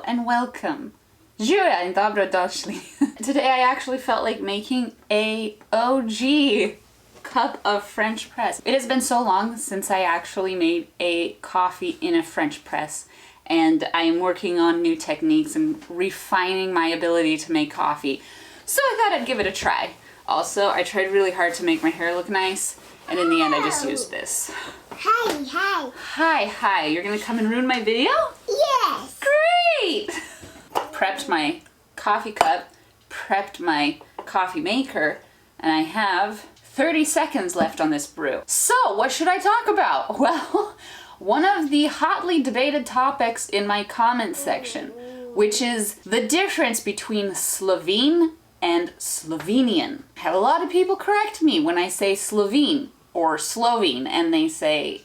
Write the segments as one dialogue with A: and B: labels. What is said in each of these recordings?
A: and welcome. Živijo in dobrodošli. Today I actually felt like making a OG cup of French press. It has been so long since I actually made a coffee in a French press, and I am working on new techniques and refining my ability to make coffee. So I thought I'd give it a try. Also, I tried really hard to make my hair look nice, and in the end I just used this. Hi. You're gonna come and ruin my video?
B: Yes.
A: Great! Prepped my coffee cup, prepped my coffee maker, and I have 30 seconds left on this brew. So, what should I talk about? Well, one of the hotly debated topics in my comment section, which is the difference between Slovene and Slovenian. I have a lot of people correct me when I say Slovene or Slovene, and they say,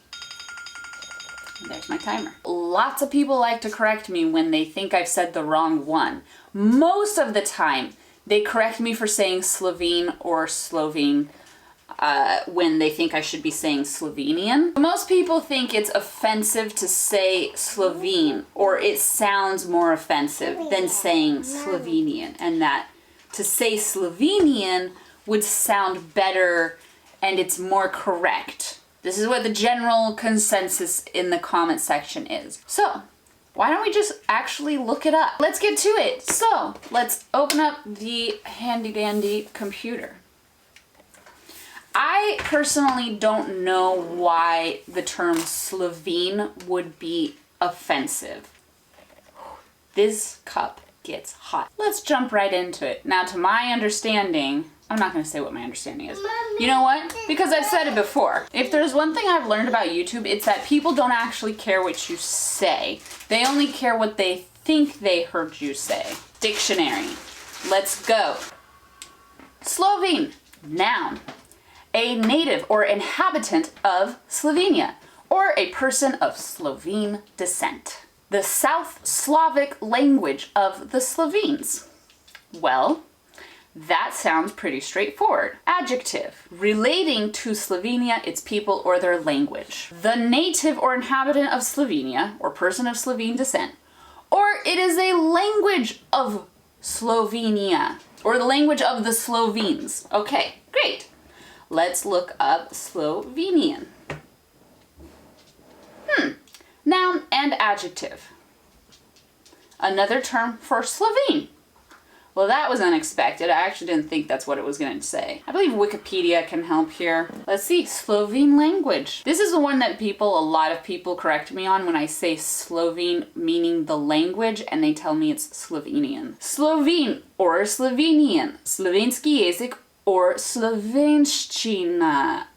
A: there's my timer. Lots of people like to correct me when they think I've said the wrong one. Most of the time, they correct me for saying Slovene or Slovene when they think I should be saying Slovenian. Most people think it's offensive to say Slovene, or it sounds more offensive than saying Slovenian, and that to say Slovenian would sound better and it's more correct. This is what the general consensus in the comment section is. So, why don't we just actually look it up? Let's get to it. So, let's open up the handy dandy computer. I personally don't know why the term Slovene would be offensive. This cup gets hot. Let's jump right into it. Now, to my understanding, I'm not going to say what my understanding is. You know what? Because I've said it before. If there's one thing I've learned about YouTube, it's that people don't actually care what you say. They only care what they think they heard you say. Dictionary. Let's go. Slovene. Noun. A native or inhabitant of Slovenia, or a person of Slovene descent. The South Slavic language of the Slovenes. Well, that sounds pretty straightforward. Adjective. Relating to Slovenia, its people, or their language. The native or inhabitant of Slovenia, or person of Slovene descent. Or it is a language of Slovenia, or the language of the Slovenes. Okay, great. Let's look up Slovenian. Noun and adjective. Another term for Slovene. Well, that was unexpected. I actually didn't think that's what it was going to say. I believe Wikipedia can help here. Let's see, Slovene language. This is the one that a lot of people correct me on when I say Slovene, meaning the language, and they tell me it's Slovenian. Slovene or Slovenian, slovenski jezik or slovenščina.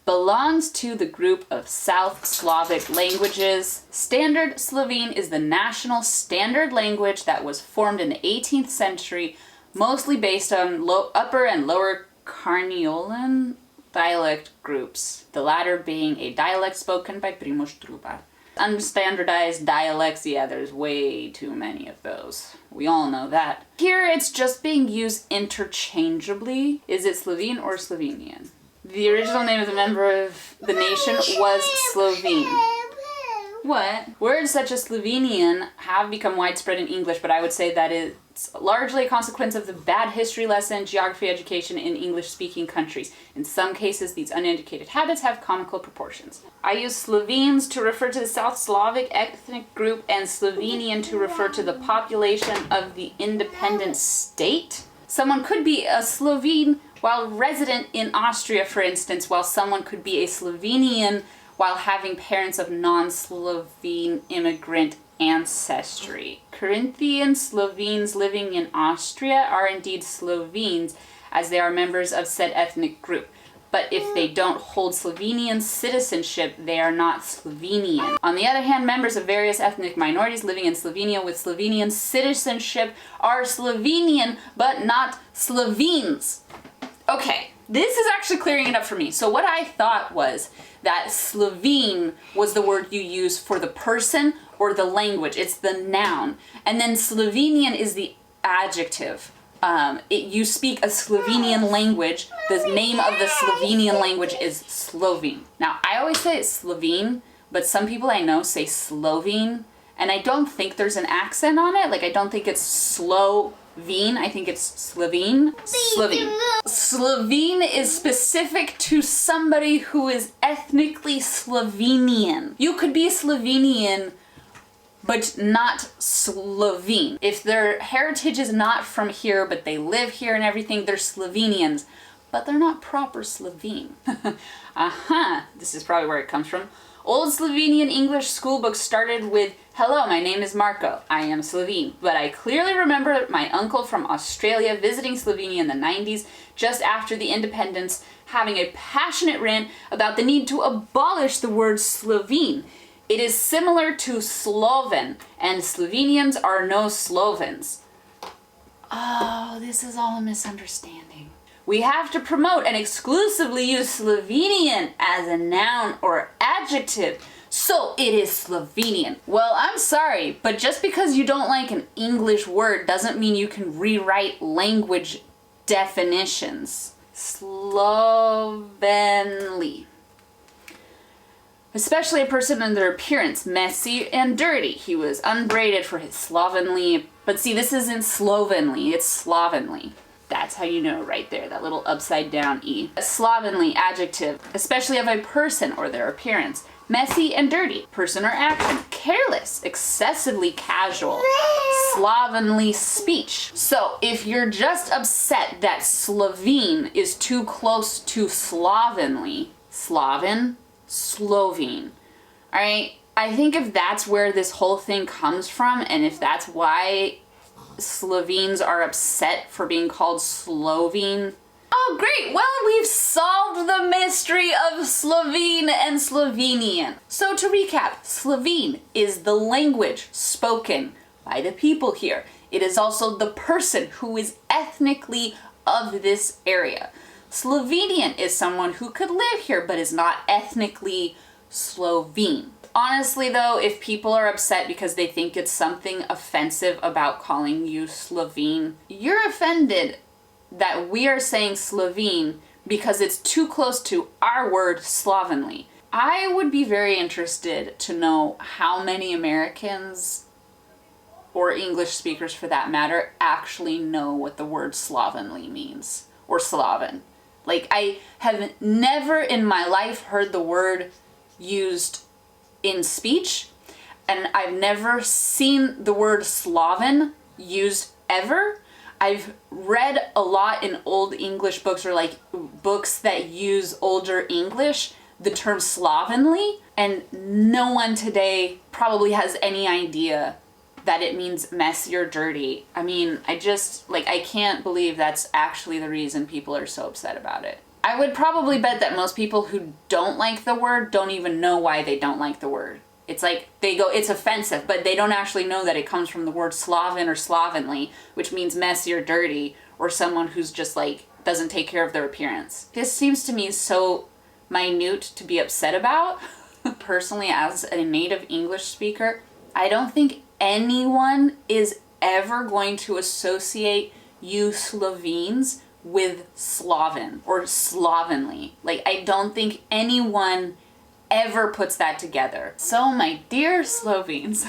A: Belongs to the group of South Slavic languages. Standard Slovene is the national standard language that was formed in the 18th century, mostly based on upper and lower Carniolan dialect groups, the latter being a dialect spoken by Primož Trubar. Unstandardized dialects, yeah, there's way too many of those. We all know that. Here it's just being used interchangeably. Is it Slovene or Slovenian? The original name of the member of the nation was Slovene. What? Words such as Slovenian have become widespread in English, but I would say that it's largely a consequence of the bad history lesson, geography education in English-speaking countries. In some cases, these uneducated habits have comical proportions. I use Slovenes to refer to the South Slavic ethnic group and Slovenian to refer to the population of the independent state. Someone could be a Slovene while resident in Austria, for instance, while someone could be a Slovenian while having parents of non-Slovene immigrant ancestry. Corinthian Slovenes living in Austria are indeed Slovenes, as they are members of said ethnic group. But if they don't hold Slovenian citizenship, they are not Slovenian. On the other hand, members of various ethnic minorities living in Slovenia with Slovenian citizenship are Slovenian, but not Slovenes. Okay, this is actually clearing it up for me. So what I thought was that Slovene was the word you use for the person or the language. It's the noun. And then Slovenian is the adjective. You speak a Slovenian language. The name of the Slovenian language is Slovene. Now, I always say it's Slovene, but some people I know say Slovene, And I don't think there's an accent on it. Like, I don't think it's Slovene. I think it's Slovene. Slovene. Slovene is specific to somebody who is ethnically Slovenian. You could be Slovenian, but not Slovene. If their heritage is not from here, but they live here and everything, they're Slovenians, but they're not proper Slovene. This is probably where it comes from. Old Slovenian English schoolbooks started with, "Hello, my name is Marco. I am Slovene." But I clearly remember my uncle from Australia visiting Slovenia in the 90s, just after the independence, having a passionate rant about the need to abolish the word Slovene. It is similar to Sloven, and Slovenians are no Slovens. Oh, this is all a misunderstanding. We have to promote and exclusively use Slovenian as a noun or adjective, so it is Slovenian. Well, I'm sorry, but just because you don't like an English word doesn't mean you can rewrite language definitions. Slovenly. Especially a person in their appearance, messy and dirty. He was unbraided for his slovenly, but see, this isn't slovenly, it's slovenly. That's how you know right there, that little upside down E. A slovenly adjective, especially of a person or their appearance. Messy and dirty, person or action. Careless, excessively casual. Slovenly speech. So if you're just upset that Slovene is too close to slovenly, Sloven, Slovene. Alright, I think if that's where this whole thing comes from, and if that's why Slovenes are upset for being called Slovene. Oh great, well we've solved the mystery of Slovene and Slovenian. So to recap, Slovene is the language spoken by the people here. It is also the person who is ethnically of this area. Slovenian is someone who could live here but is not ethnically Slovene. Honestly though, if people are upset because they think it's something offensive about calling you Slovene, you're offended that we are saying Slovene because it's too close to our word slovenly. I would be very interested to know how many Americans, or English speakers for that matter, actually know what the word slovenly means, or Slaven. Like, I have never in my life heard the word used in speech, and I've never seen the word Slaven used ever. I've read a lot in old English books, or like books that use older English, the term slovenly, and no one today probably has any idea that it means messy or dirty. I mean, I can't believe that's actually the reason people are so upset about it. I would probably bet that most people who don't like the word don't even know why they don't like the word. It's like they go, it's offensive, but they don't actually know that it comes from the word Slaven or slovenly, which means messy or dirty, or someone who's just like, doesn't take care of their appearance. This seems to me so minute to be upset about. Personally, as a native English speaker, I don't think anyone is ever going to associate you Slovenes with Slaven or slovenly. Like, I don't think anyone ever puts that together. So my dear Slovenes,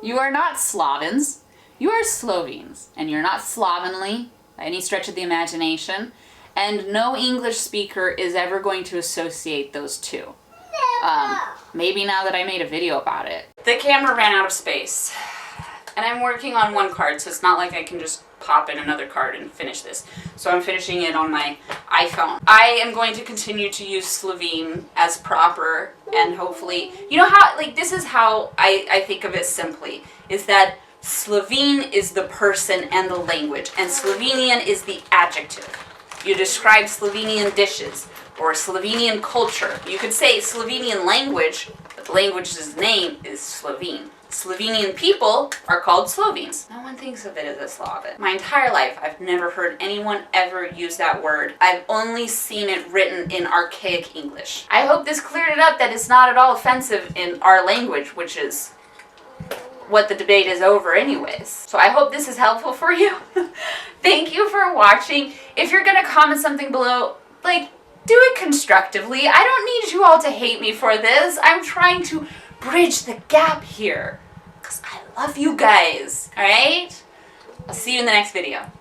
A: you are not Slovens, you are Slovenes, and you're not slovenly by any stretch of the imagination, and no English speaker is ever going to associate those two. Maybe now that I made a video about it. The camera ran out of space, and I'm working on one card, so it's not like I can just pop in another card and finish this. So I'm finishing it on my iPhone. I am going to continue to use Slovene as proper, and hopefully, you know how, like, this is how I think of it simply, is that Slovene is the person and the language, and Slovenian is the adjective. You describe Slovenian dishes, or Slovenian culture. You could say Slovenian language, but the language's name is Slovene. Slovenian people are called Slovenes. No one thinks of it as a Slavic. My entire life, I've never heard anyone ever use that word. I've only seen it written in archaic English. I hope this cleared it up that it's not at all offensive in our language, which is what the debate is over anyways. So I hope this is helpful for you. Thank you for watching. If you're gonna comment something below, like, do it constructively. I don't need you all to hate me for this. I'm trying to bridge the gap here. love you guys, alright? I'll see you in the next video.